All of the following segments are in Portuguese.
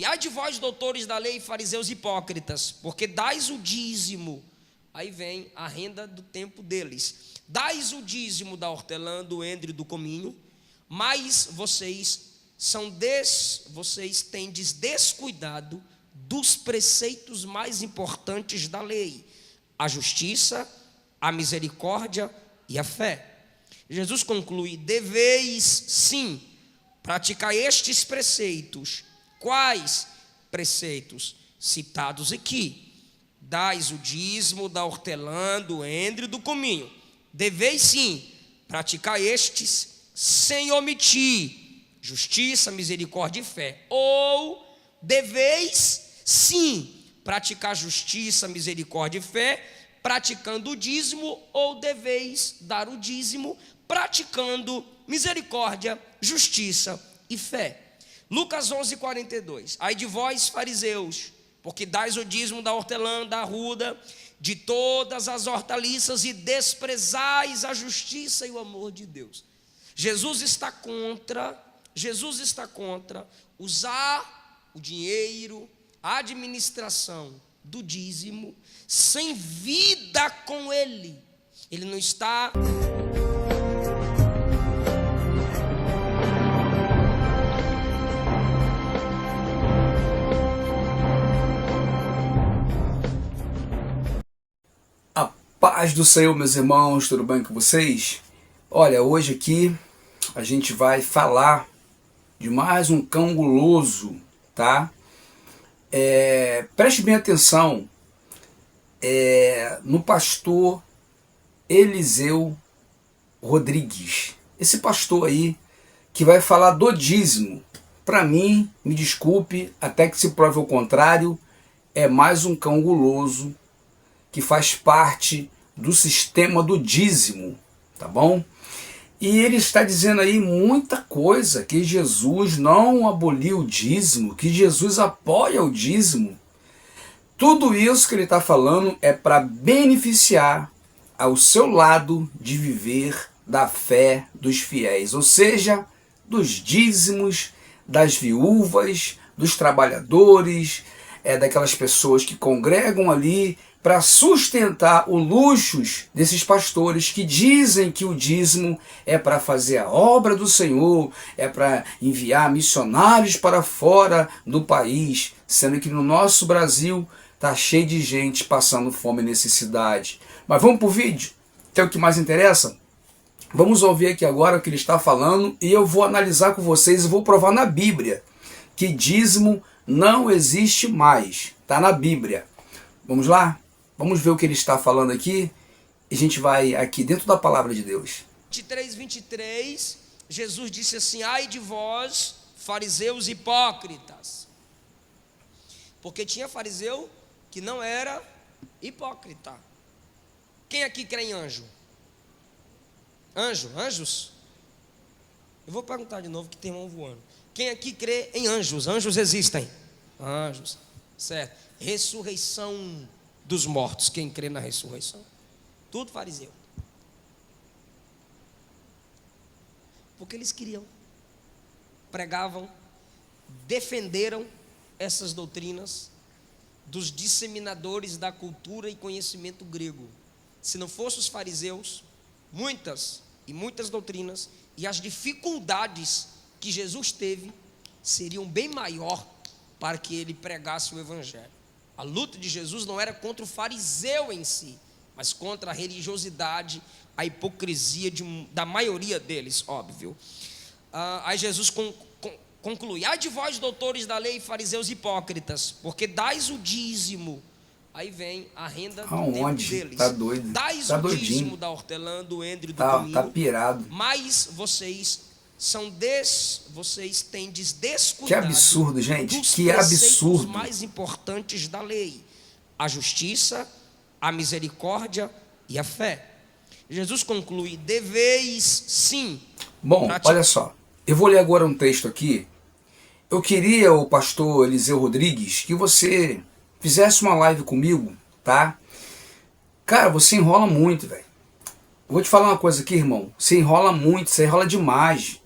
conclui: ai de vós, doutores da lei, fariseus hipócritas, porque dais o dízimo. Aí vem a renda do tempo deles. Dais o dízimo da hortelã, do endre e do cominho, mas vocês tendes descuidado dos preceitos mais importantes da lei: a justiça, a misericórdia e a fé. Jesus conclui: deveis sim praticar estes preceitos. Quais preceitos? Citados aqui: dais o dízimo da hortelã, do endre e do cominho. Deveis sim praticar estes sem omitir justiça, misericórdia e fé. Ou deveis sim praticar justiça, misericórdia e fé praticando o dízimo, ou deveis dar o dízimo praticando misericórdia, justiça e fé. Lucas 11:42. Ai de vós, fariseus, porque dais o dízimo da hortelã, da arruda, de todas as hortaliças, e desprezais a justiça e o amor de Deus. Jesus está contra usar o dinheiro, a administração do dízimo, sem vida com ele. Ele não está... Paz do Senhor, meus irmãos, tudo bem com vocês? Olha, hoje aqui a gente vai falar de mais um cão guloso, tá? Preste bem atenção no pastor Eliseu Rodrigues. Esse pastor aí que vai falar do dízimo. Para mim, me desculpe, até que se prove o contrário, é mais um cão guloso que faz parte do sistema do dízimo, tá bom? E ele está dizendo aí muita coisa, que Jesus não aboliu o dízimo, que Jesus apoia o dízimo. Tudo isso que ele está falando é para beneficiar ao seu lado de viver da fé dos fiéis, ou seja, dos dízimos, das viúvas, dos trabalhadores, daquelas pessoas que congregam ali para sustentar os luxos desses pastores que dizem que o dízimo é para fazer a obra do Senhor, é para enviar missionários para fora do país, sendo que no nosso Brasil está cheio de gente passando fome e necessidade. Mas vamos para o vídeo, que é o que mais interessa? Vamos ouvir aqui agora o que ele está falando e eu vou analisar com vocês e vou provar na Bíblia que dízimo não existe mais, está na Bíblia. Vamos lá? Vamos ver o que ele está falando aqui e a gente vai aqui dentro da palavra de Deus. 23, Jesus disse assim: ai de vós, fariseus hipócritas. Porque tinha fariseu que não era hipócrita. Quem aqui crê em anjo? Anjos? Eu vou perguntar de novo que tem um voando. Quem aqui crê em anjos? Anjos existem. Anjos, certo. Ressurreição dos mortos. Quem crê na ressurreição? Tudo fariseu. Porque eles queriam, pregavam, defenderam essas doutrinas dos disseminadores da cultura e conhecimento grego. Se não fossem os fariseus, muitas doutrinas e as dificuldades que Jesus teve seriam bem maior para que ele pregasse o evangelho. A luta de Jesus não era contra o fariseu em si, mas contra a religiosidade, a hipocrisia da maioria deles, óbvio. Aí Jesus conclui: ai de vós, doutores da lei, fariseus hipócritas, porque dais o dízimo. Aí vem a renda do tempo deles. Tá doido. Dais tá o doidinho. dízimo da hortelã, do endre e do cominho. Tá pirado. Mas vocês tendes descuidado. Que absurdo, gente. Dos que absurdo. mais importantes da lei: a justiça, a misericórdia e a fé. Jesus conclui: deveis sim. Bom, olha só. Eu vou ler agora um texto aqui. Eu queria, o pastor Eliseu Rodrigues, que você fizesse uma live comigo, tá? Cara, você enrola muito, velho. Vou te falar uma coisa aqui, irmão. Você enrola muito, você enrola demais.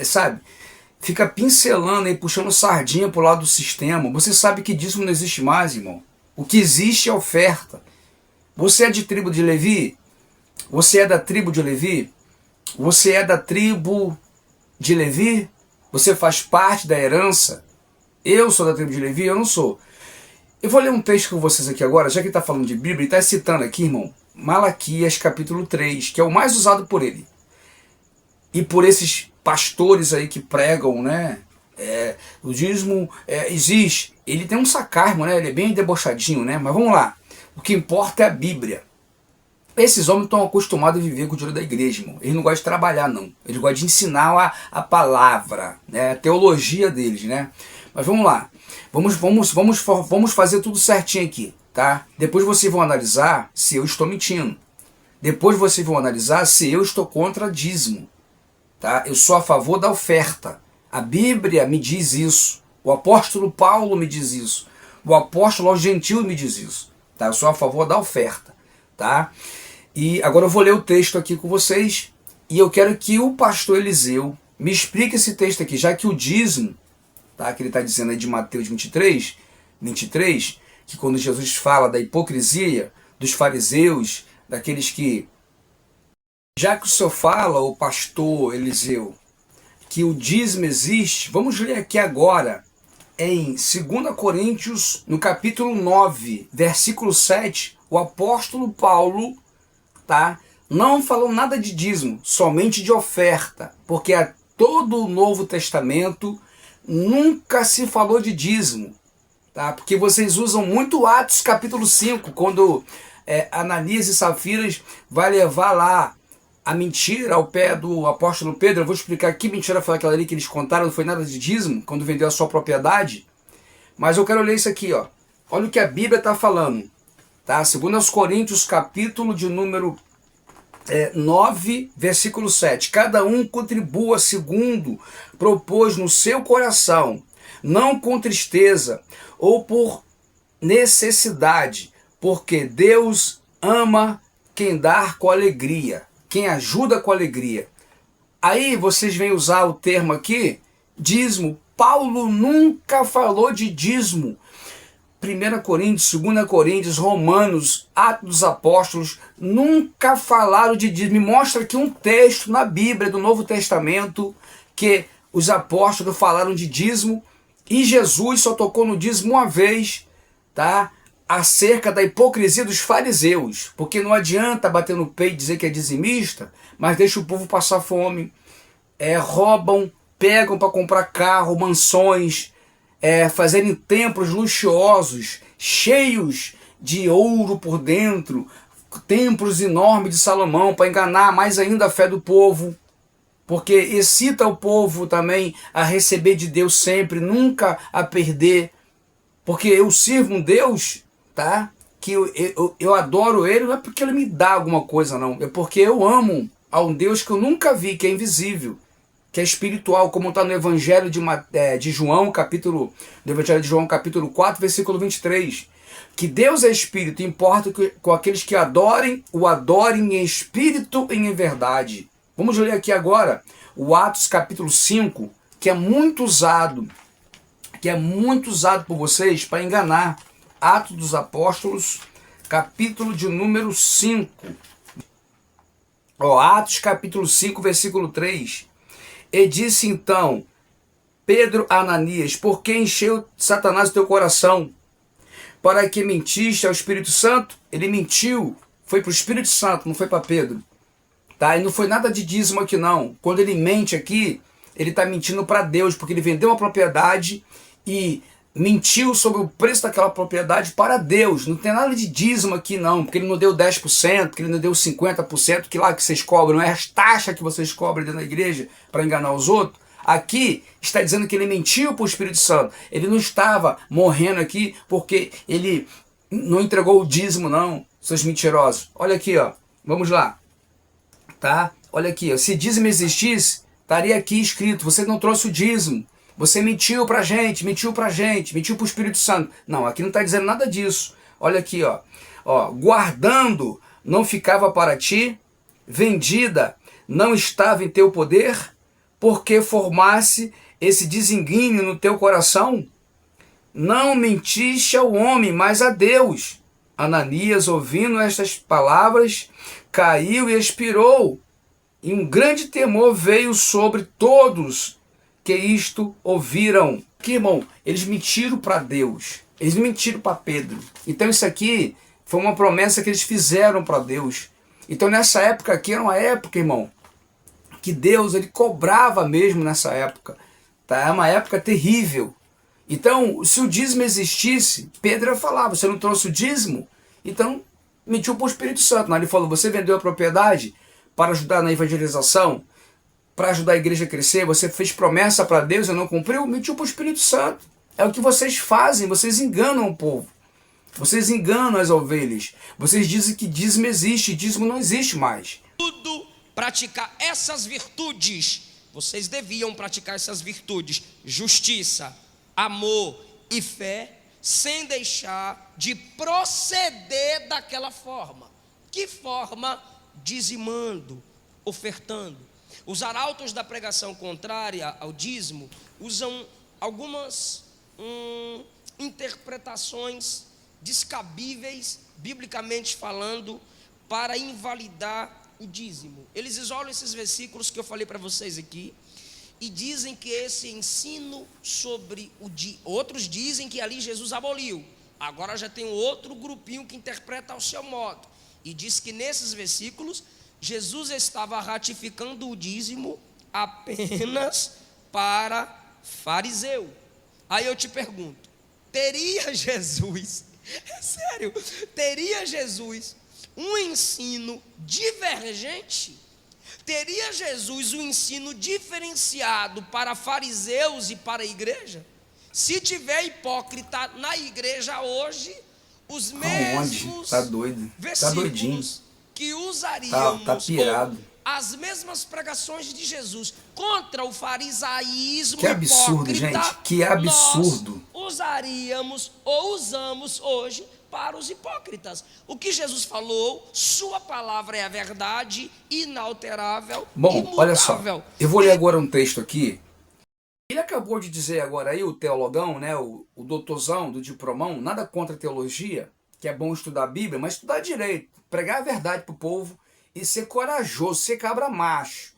Sabe? fica pincelando e puxando sardinha pro lado do sistema. Você sabe que dízimo não existe mais, irmão. O que existe é oferta. Você é de tribo de Levi? Você é da tribo de Levi? Você é da tribo de Levi? Você faz parte da herança? Eu sou da tribo de Levi? Eu não sou. Eu vou ler um texto com vocês aqui agora, já que ele está falando de Bíblia, ele está citando aqui, irmão, Malaquias capítulo 3, que é o mais usado por ele. E por esses pastores aí que pregam, né? O dízimo existe. Ele tem um sarcasmo, né? Ele é bem debochadinho, né? Mas vamos lá. O que importa é a Bíblia. Esses homens estão acostumados a viver com o dinheiro da igreja, irmão. Eles não gostam de trabalhar, não. Eles gostam de ensinar a palavra, né? A teologia deles, né? Mas vamos lá. Vamos fazer tudo certinho aqui, tá? Depois vocês vão analisar se eu estou mentindo. Depois vocês vão analisar se eu estou contra dízimo, tá? Eu sou a favor da oferta. A Bíblia me diz isso. O apóstolo Paulo me diz isso. O apóstolo aos gentios me diz isso, tá? Eu sou a favor da oferta, tá? E agora eu vou ler o texto aqui com vocês e eu quero que o pastor Eliseu me explique esse texto aqui, já que o dízimo, tá, que ele está dizendo aí de Mateus 23, que quando Jesus fala da hipocrisia dos fariseus, daqueles que... Já que o senhor fala, o pastor Eliseu, que o dízimo existe, vamos ler aqui agora em 2 Coríntios, no capítulo 9, versículo 7, o apóstolo Paulo, tá, não falou nada de dízimo, somente de oferta, porque a todo o Novo Testamento nunca se falou de dízimo, tá? Porque vocês usam muito Atos capítulo 5, quando Ananias e Safiras vai levar lá a mentira ao pé do apóstolo Pedro. Eu vou explicar que mentira foi aquela ali que eles contaram, não foi nada de dízimo, quando vendeu a sua propriedade. Mas eu quero ler isso aqui, ó. Olha o que a Bíblia está falando, tá? 2 Coríntios, capítulo de número 9, versículo 7. Cada um contribua segundo propôs no seu coração, não com tristeza ou por necessidade, porque Deus ama quem dá com alegria, quem ajuda com alegria. Aí vocês vêm usar o termo aqui, dízimo. Paulo nunca falou de dízimo. 1 Coríntios, 2 Coríntios, Romanos, Atos dos Apóstolos, nunca falaram de dízimo. Me mostra aqui um texto na Bíblia do Novo Testamento que os apóstolos falaram de dízimo e Jesus só tocou no dízimo uma vez, tá? Acerca da hipocrisia dos fariseus. Porque não adianta bater no peito e dizer que é dizimista, mas deixa o povo passar fome, roubam, pegam para comprar carro, mansões, fazerem templos luxuosos, cheios de ouro por dentro, templos enormes de Salomão, para enganar mais ainda a fé do povo, porque excita o povo também a receber de Deus sempre, nunca a perder, porque eu sirvo um Deus, tá? Que eu adoro Ele, não é porque Ele me dá alguma coisa, não, é porque eu amo a um Deus que eu nunca vi, que é invisível, que é espiritual, como está no Evangelho de João, capítulo 4, versículo 23. Que Deus é espírito, importa com aqueles que o adorem em espírito e em verdade. Vamos ler aqui agora o Atos capítulo 5, que é muito usado por vocês para enganar. Atos dos Apóstolos, capítulo de número 5. Atos capítulo 5, versículo 3. E disse então Pedro a Ananias: por que encheu Satanás o teu coração? Para que mentiste ao Espírito Santo? Ele mentiu, foi para o Espírito Santo, não foi para Pedro. Tá? E não foi nada de dízimo aqui não. Quando ele mente aqui, ele está mentindo para Deus, porque ele vendeu uma propriedade e mentiu sobre o preço daquela propriedade para Deus. Não tem nada de dízimo aqui não, porque ele não deu 10%, que ele não deu 50%, que lá que vocês cobram, é as taxas que vocês cobram dentro da igreja para enganar os outros. Aqui está dizendo que ele mentiu para o Espírito Santo. Ele não estava morrendo aqui porque ele não entregou o dízimo não, seus mentirosos. Olha aqui, ó. Vamos lá. Tá? Olha aqui, ó. Se dízimo existisse, estaria aqui escrito: você não trouxe o dízimo. Você mentiu pra gente, mentiu pro Espírito Santo. Não, aqui não está dizendo nada disso. Olha aqui, ó. Guardando não ficava para ti, vendida não estava em teu poder, porque formasse esse desenguinho no teu coração? Não mentiste ao homem, mas a Deus. Ananias, ouvindo estas palavras, caiu e expirou, e um grande temor veio sobre todos que isto ouviram. Que, irmão, eles mentiram para Deus, eles não mentiram para Pedro. Então isso aqui foi uma promessa que eles fizeram para Deus. Então nessa época aqui era uma época, irmão, que Deus ele cobrava mesmo nessa época. Tá? É uma época terrível. Então, se o dízimo existisse, Pedro ia falar, você não trouxe o dízimo? Então, mentiu para o Espírito Santo. Ele falou, você vendeu a propriedade para ajudar na evangelização, para ajudar a igreja a crescer, você fez promessa para Deus e não cumpriu? Mentiu para o Espírito Santo. É o que vocês fazem, vocês enganam o povo. Vocês enganam as ovelhas. Vocês dizem que dízimo existe, dízimo não existe mais. Tudo praticar essas virtudes. Vocês deviam praticar essas virtudes. Justiça, amor e fé, sem deixar de proceder daquela forma. Que forma? Dizimando, ofertando. Os arautos da pregação contrária ao dízimo usam algumas interpretações descabíveis, biblicamente falando, para invalidar o dízimo. Eles isolam esses versículos que eu falei para vocês aqui e dizem que esse ensino sobre o dízimo, outros dizem que ali Jesus aboliu. Agora já tem um outro grupinho que interpreta ao seu modo e diz que nesses versículos Jesus estava ratificando o dízimo apenas para fariseu. Aí eu te pergunto, teria Jesus, é sério, teria Jesus um ensino divergente? Teria Jesus um ensino diferenciado para fariseus e para a igreja? Se tiver hipócrita na igreja hoje, os mesmos Tá doido, tá doidinho, que usaríamos tá pirado. as mesmas pregações de Jesus contra o farisaísmo que absurdo, hipócrita, gente, que absurdo. nós usaríamos ou usamos hoje para os hipócritas. O que Jesus falou, sua palavra é a verdade, inalterável, Bom, imutável. olha só, eu vou ler agora um texto aqui. Ele acabou de dizer agora aí, o teologão, né, o doutorzão do diplomão, nada contra a teologia, que é bom estudar a Bíblia, mas estudar direito, pregar a verdade para o povo e ser corajoso, ser cabra macho,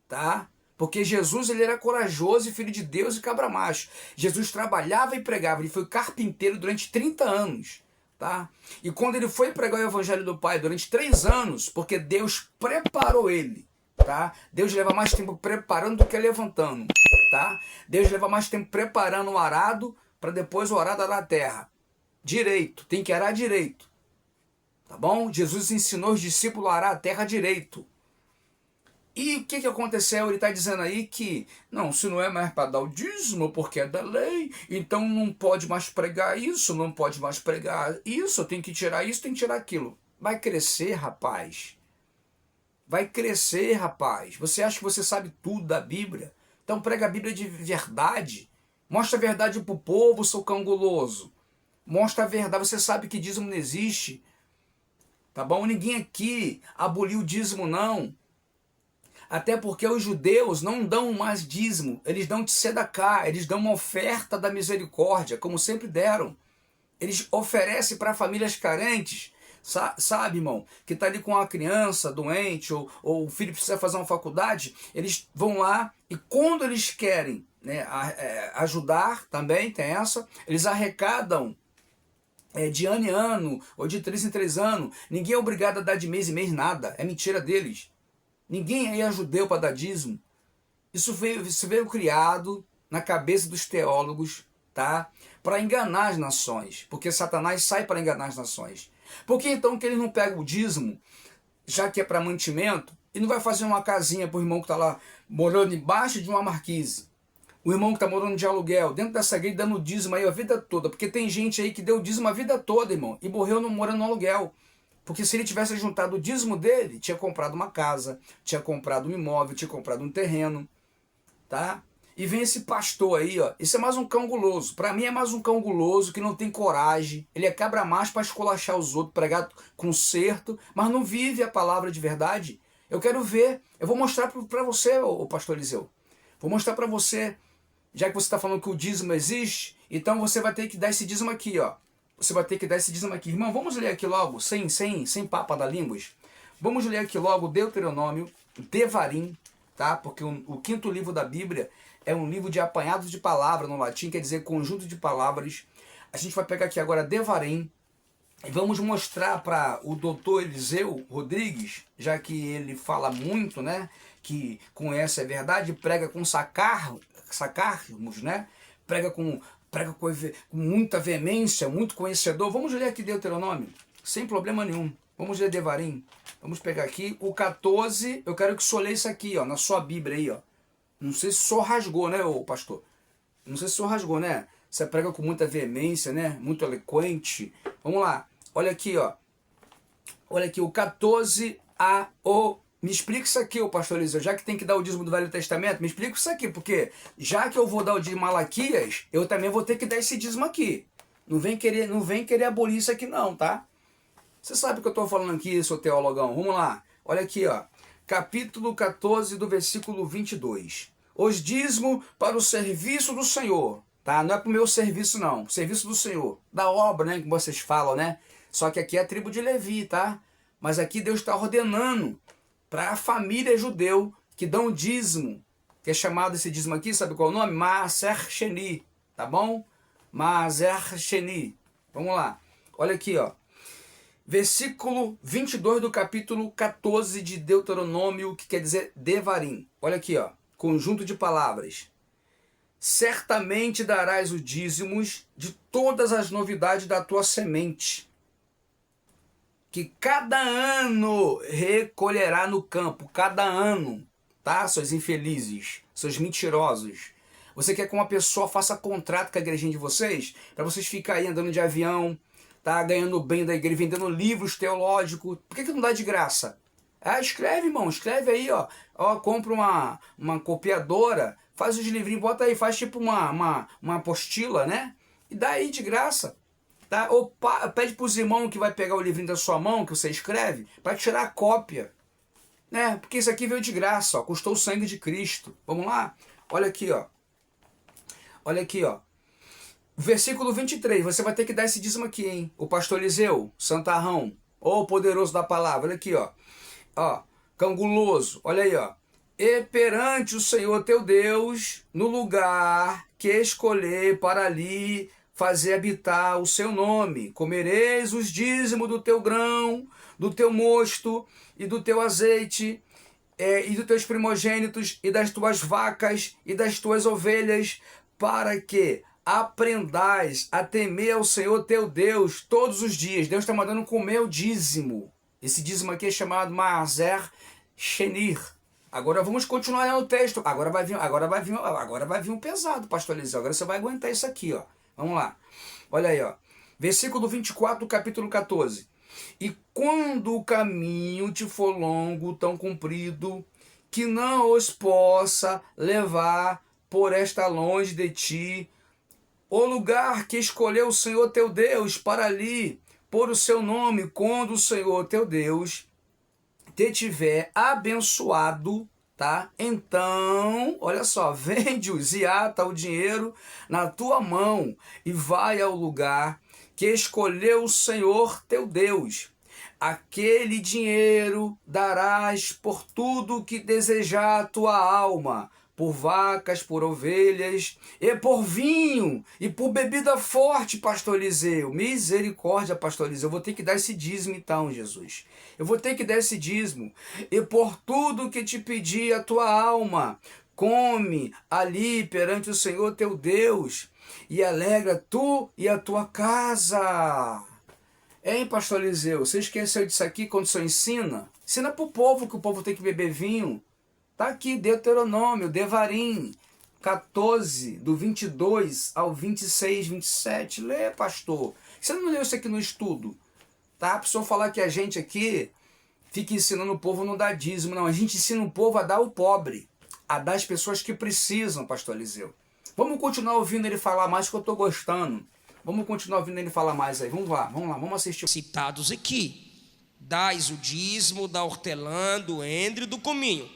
tá? Porque Jesus ele era corajoso e filho de Deus e cabra macho. Jesus trabalhava e pregava, ele foi carpinteiro durante 30 anos. Tá? E quando ele foi pregar o evangelho do Pai durante 3 anos, porque Deus preparou ele, tá? Deus leva mais tempo preparando do que levantando, tá? Deus leva mais tempo preparando o arado para depois o arado arar a terra. Direito, tem que arar direito, tá bom? Jesus ensinou os discípulos a arar a terra direito. E o que aconteceu? Ele está dizendo aí que, não, se não é mais para dar o dízimo, porque é da lei, então não pode mais pregar isso, não pode mais pregar isso, tem que tirar isso, tem que tirar aquilo. Vai crescer, rapaz. Vai crescer, rapaz. Você acha que você sabe tudo da Bíblia? Então prega a Bíblia de verdade. Mostra a verdade para o povo, seu cão guloso. Mostra a verdade. Você sabe que dízimo não existe. Tá bom? Ninguém aqui aboliu o dízimo, não. Até porque os judeus não dão mais dízimo, eles dão tzedakah, eles dão uma oferta da misericórdia, como sempre deram. Eles oferecem para famílias carentes, sabe, irmão, que está ali com uma criança doente, ou o filho precisa fazer uma faculdade, eles vão lá e quando eles querem, né, ajudar, também tem essa, eles arrecadam de ano em ano, ou de 3 em 3 anos. Ninguém é obrigado a dar de mês em mês nada, é mentira deles. Ninguém aí é judeu para dar dízimo. Isso veio criado na cabeça dos teólogos, tá? Para enganar as nações. Porque Satanás sai para enganar as nações. Por que então que eles não pegam o dízimo, já que é para mantimento, e não vai fazer uma casinha para o irmão que está lá morando embaixo de uma marquise? O irmão que está morando de aluguel, dentro dessa igreja, dando dízimo aí a vida toda. Porque tem gente aí que deu dízimo a vida toda, irmão, e morreu morando no aluguel. Porque se ele tivesse juntado o dízimo dele, tinha comprado uma casa, tinha comprado um imóvel, tinha comprado um terreno, tá? E vem esse pastor aí, ó, esse é mais um cão guloso. Para mim é mais um cão guloso que não tem coragem, ele é cabra macho para esculachar os outros, pregar conserto, mas não vive a palavra de verdade. Eu quero ver, eu vou mostrar para você, o pastor Eliseu, vou mostrar para você Já que você está falando que o dízimo existe, então você vai ter que dar esse dízimo aqui, ó. Você vai ter que dar esse dízimo aqui. Irmão, vamos ler aqui logo, sem papa da línguas. Vamos ler aqui logo Deuteronômio, Devarim, tá? Porque o quinto livro da Bíblia é um livro de apanhados de palavras no latim, quer dizer conjunto de palavras. A gente vai pegar aqui agora Devarim e vamos mostrar para o doutor Eliseu Rodrigues, já que ele fala muito, né? Que conhece a verdade, prega com sacarmos, né? Prega com muita veemência, muito conhecedor. Vamos ler aqui Deuteronômio, sem problema nenhum. Vamos ler Devarim. Vamos pegar aqui o 14. Eu quero que o senhor leia isso aqui, ó, na sua Bíblia aí, ó. Não sei se o senhor rasgou, né, ô pastor? Não sei se o senhor rasgou, né? Você prega com muita veemência, né? Muito eloquente. Vamos lá. Olha aqui, ó. Olha aqui, o 14a. Me explica isso aqui, ô pastor Eliseu. Já que tem que dar o dízimo do Velho Testamento, me explica isso aqui, porque já que eu vou dar o dízimo Malaquias, eu também vou ter que dar esse dízimo aqui. Não vem querer abolir isso aqui não, tá? Você sabe o que eu estou falando aqui, seu teologão. Vamos lá. Olha aqui, ó. Capítulo 14, do versículo 22. Os dízimos para o serviço do Senhor. Tá? Não é para o meu serviço, não. Serviço do Senhor. Da obra, né? Que vocês falam, né? Só que aqui é a tribo de Levi, tá? Mas aqui Deus está ordenando para a família judeu que dão dízimo. Que é chamado esse dízimo aqui, sabe qual é o nome? Maaser Sheni. Tá bom? Maaser Sheni. Vamos lá. Olha aqui, ó. Versículo 22 do capítulo 14 de Deuteronômio, que quer dizer Devarim. Olha aqui, ó, conjunto de palavras. Certamente darás os dízimos de todas as novidades da tua semente, que cada ano recolherá no campo, cada ano, tá? Seus infelizes, seus mentirosos. Você quer que uma pessoa faça contrato com a igrejinha de vocês, para vocês ficarem aí andando de avião, tá ganhando bem da igreja, vendendo livros teológicos. Por que não dá de graça? Escreve, irmão, escreve aí, ó. Compra uma copiadora, faz os livrinhos, bota aí, faz tipo uma apostila, né? E dá aí de graça. Tá? Ou pede pros irmãos que vai pegar o livrinho da sua mão, que você escreve, para tirar a cópia. Né? Porque isso aqui veio de graça, ó. Custou o sangue de Cristo. Vamos lá? Olha aqui, ó. Olha aqui, ó. Versículo 23, você vai ter que dar esse dízimo aqui, hein? O pastor Eliseu, santarrão, ó, poderoso da palavra, olha aqui, ó. Ó, canguloso, olha aí, ó. E perante o Senhor teu Deus, no lugar que escolher para ali fazer habitar o seu nome, comereis os dízimos do teu grão, do teu mosto e do teu azeite, e dos teus primogênitos, e das tuas vacas, e das tuas ovelhas, para que aprendais a temer ao Senhor teu Deus todos os dias. Deus está mandando comer o dízimo. Esse dízimo aqui é chamado Maaser Shenir. Agora vamos continuar no texto. Agora vai vir um pesado, pastor Eliseu. Agora você vai aguentar isso aqui, ó. Vamos lá. Olha aí, ó. Versículo 24 do capítulo 14. E quando o caminho te for longo, tão comprido, que não os possa levar por esta longe de ti, o lugar que escolheu o Senhor teu Deus para ali pôr o seu nome, quando o Senhor teu Deus te tiver abençoado, tá? Então, olha só, vende-os e ata o dinheiro na tua mão e vai ao lugar que escolheu o Senhor teu Deus. Aquele dinheiro darás por tudo que desejar a tua alma, por vacas, por ovelhas, e por vinho, e por bebida forte, pastor Eliseu. Misericórdia, pastor Eliseu. Eu vou ter que dar esse dízimo então, Jesus. Eu vou ter que dar esse dízimo. E por tudo que te pedir a tua alma, come ali perante o Senhor teu Deus, e alegra tu e a tua casa. Hein, pastor Eliseu? Você esqueceu disso aqui quando o senhor ensina? Ensina para o povo que o povo tem que beber vinho. Tá aqui, Deuteronômio, Devarim, 14, do 22 ao 26, 27. Lê, pastor. Você não leu isso aqui no estudo? Tá? Para o senhor falar que a gente aqui fica ensinando o povo a não dar dízimo. Não, a gente ensina o povo a dar ao pobre, a dar às pessoas que precisam, pastor Eliseu. Vamos continuar ouvindo ele falar mais, que eu estou gostando. Vamos continuar ouvindo ele falar mais aí. Vamos lá, vamos assistir. Citados aqui. Dais o dízimo da hortelã, do endre e do cominho.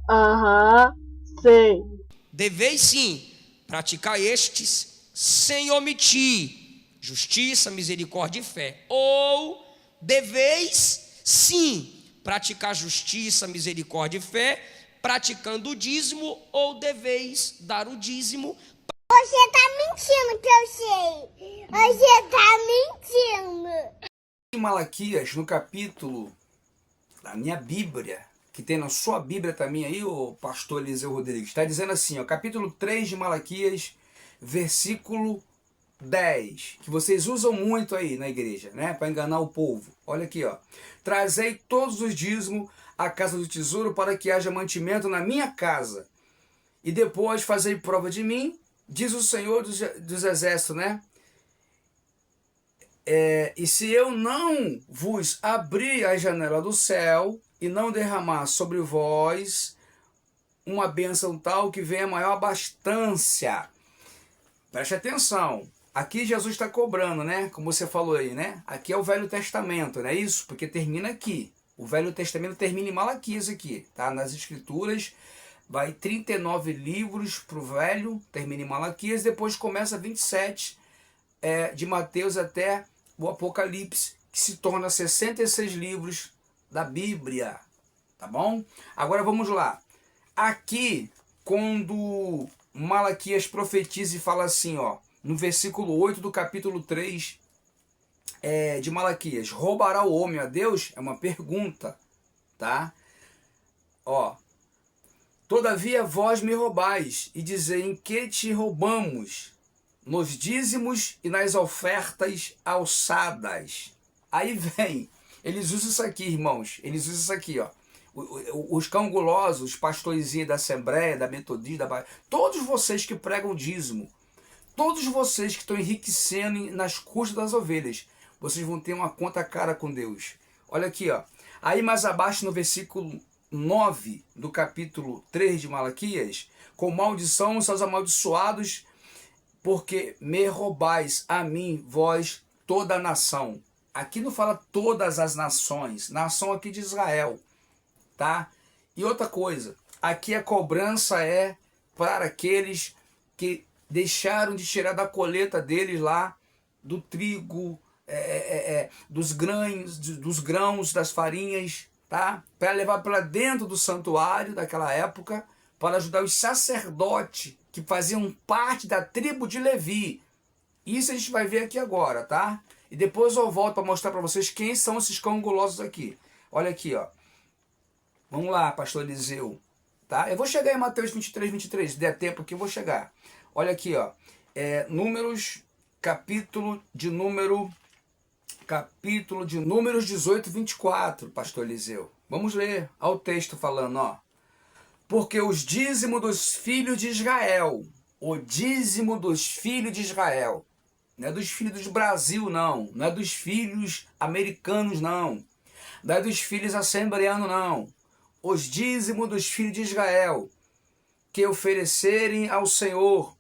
Aham, Sei. Deveis sim praticar estes sem omitir justiça, misericórdia e fé. Ou deveis sim praticar justiça, misericórdia e fé, praticando o dízimo, ou deveis dar o dízimo. Você tá mentindo que eu sei. Você tá mentindo. Em Malaquias, no capítulo da minha Bíblia, que tem na sua Bíblia também aí, o pastor Eliseu Rodrigues, está dizendo assim, ó, capítulo 3 de Malaquias, versículo 10, que vocês usam muito aí na igreja, né, para enganar o povo. Olha aqui, ó. Trazei todos os dízimos à casa do tesouro para que haja mantimento na minha casa. E depois fazei prova de mim, diz o Senhor dos Exércitos, né? E se eu não vos abrir a janela do céu e não derramar sobre vós uma bênção tal que venha maior abastança. Preste atenção. Aqui Jesus está cobrando, né? Como você falou aí, né? Aqui é o Velho Testamento, não é isso? Porque termina aqui. O Velho Testamento termina em Malaquias aqui, tá? Nas Escrituras, vai 39 livros para o Velho, termina em Malaquias, depois começa 27 de Mateus até o Apocalipse, que se torna 66 livros da Bíblia, tá bom? Agora vamos lá. Aqui, quando Malaquias profetiza e fala assim, ó, no versículo 8 do capítulo 3 de Malaquias, roubará o homem a Deus? É uma pergunta, tá? Ó, todavia vós me roubais, e dizei, em que te roubamos? Nos dízimos e nas ofertas alçadas. Aí vem, eles usam isso aqui, irmãos, eles usam isso aqui, ó. Os cão gulosos, os pastorzinhos da Assembleia, da Metodista, todos vocês que pregam dízimo, todos vocês que estão enriquecendo nas custas das ovelhas, vocês vão ter uma conta cara com Deus. Olha aqui, ó. Aí mais abaixo no versículo 9 do capítulo 3 de Malaquias, com maldição são os amaldiçoados, porque me roubais a mim, vós, toda a nação. Aqui não fala todas as nações, nação aqui de Israel, tá? E outra coisa, aqui a cobrança é para aqueles que deixaram de tirar da colheita deles lá, do trigo, dos grãos, das farinhas, tá? Para levar para dentro do santuário daquela época, para ajudar os sacerdotes que faziam parte da tribo de Levi. Isso a gente vai ver aqui agora, tá? E depois eu volto para mostrar para vocês quem são esses cão gulosos aqui. Olha aqui, ó. Vamos lá, pastor Eliseu. Tá? Eu vou chegar em Mateus 23, 23. Se der tempo aqui, eu vou chegar. Olha aqui, ó. Números, capítulo de números 18, 24, pastor Eliseu. Vamos ler. Olha o texto falando, ó. Porque os dízimos dos filhos de Israel, o dízimo dos filhos de Israel, não é dos filhos do Brasil, não. Não é dos filhos americanos, não. Não é dos filhos assembleanos, não. Os dízimos dos filhos de Israel, que oferecerem ao Senhor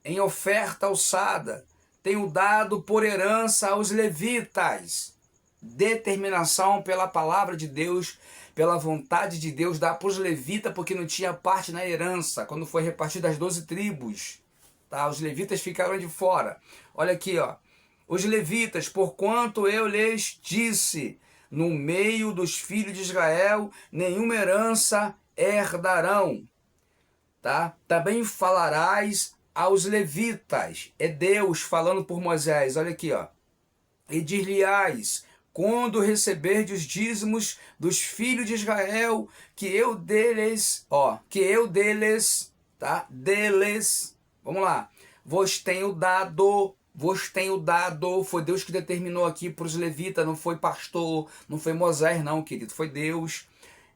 em oferta alçada, tenho dado por herança aos levitas. Determinação pela palavra de Deus, pela vontade de Deus, dá para os levitas, porque não tinha parte na herança, quando foi repartido as 12 tribos. Tá? Os levitas ficaram de fora. Olha aqui, ó. Os levitas, porquanto eu lhes disse, no meio dos filhos de Israel, nenhuma herança herdarão. Tá? Também falarás aos levitas. É Deus falando por Moisés. Olha aqui, ó. E dir-lhe-ás, quando receberdes os dízimos dos filhos de Israel, que eu deles, tá? Deles, vamos lá, vos tenho dado, foi Deus que determinou aqui para os levitas, não foi pastor, não foi Moisés não, querido, foi Deus.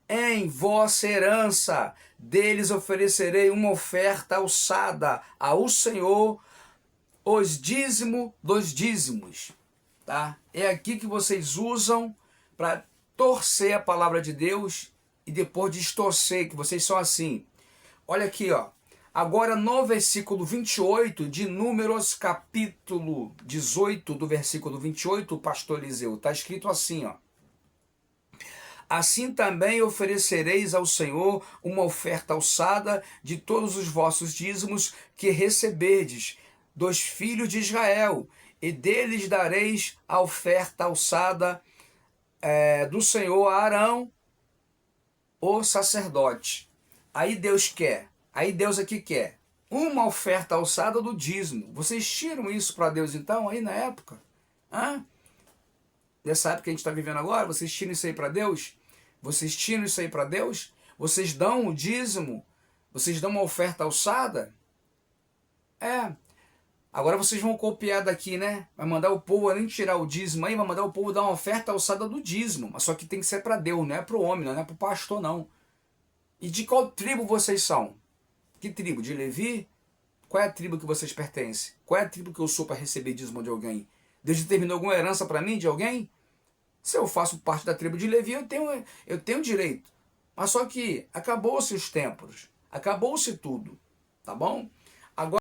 Em vossa herança, deles oferecerei uma oferta alçada ao Senhor, os dízimos dos dízimos. Tá? É aqui que vocês usam para torcer a palavra de Deus e depois distorcer, que vocês são assim. Olha aqui, ó. Agora no versículo 28 de Números, capítulo 18, do versículo 28, pastor Eliseu, está escrito assim, ó. Assim também oferecereis ao Senhor uma oferta alçada de todos os vossos dízimos que receberdes dos filhos de Israel, e deles dareis a oferta alçada do Senhor a Arão, o sacerdote. Aí Deus aqui quer uma oferta alçada do dízimo. Vocês tiram isso para Deus então, aí na época? Hã? Nessa época que a gente está vivendo agora, vocês tiram isso aí para Deus? Vocês tiram isso aí para Deus? Vocês dão o dízimo? Vocês dão uma oferta alçada? Agora vocês vão copiar daqui, né? Vai mandar o povo além de tirar o dízimo aí, vai mandar o povo dar uma oferta alçada do dízimo. Mas só que tem que ser para Deus, não é para o homem, não é para o pastor, não. E de qual tribo vocês são? Que tribo? De Levi? Qual é a tribo que vocês pertencem? Qual é a tribo que eu sou para receber dízimo de alguém? Deus determinou alguma herança para mim de alguém? Se eu faço parte da tribo de Levi, eu tenho direito. Mas só que acabou-se os tempos. Acabou-se tudo. Tá bom?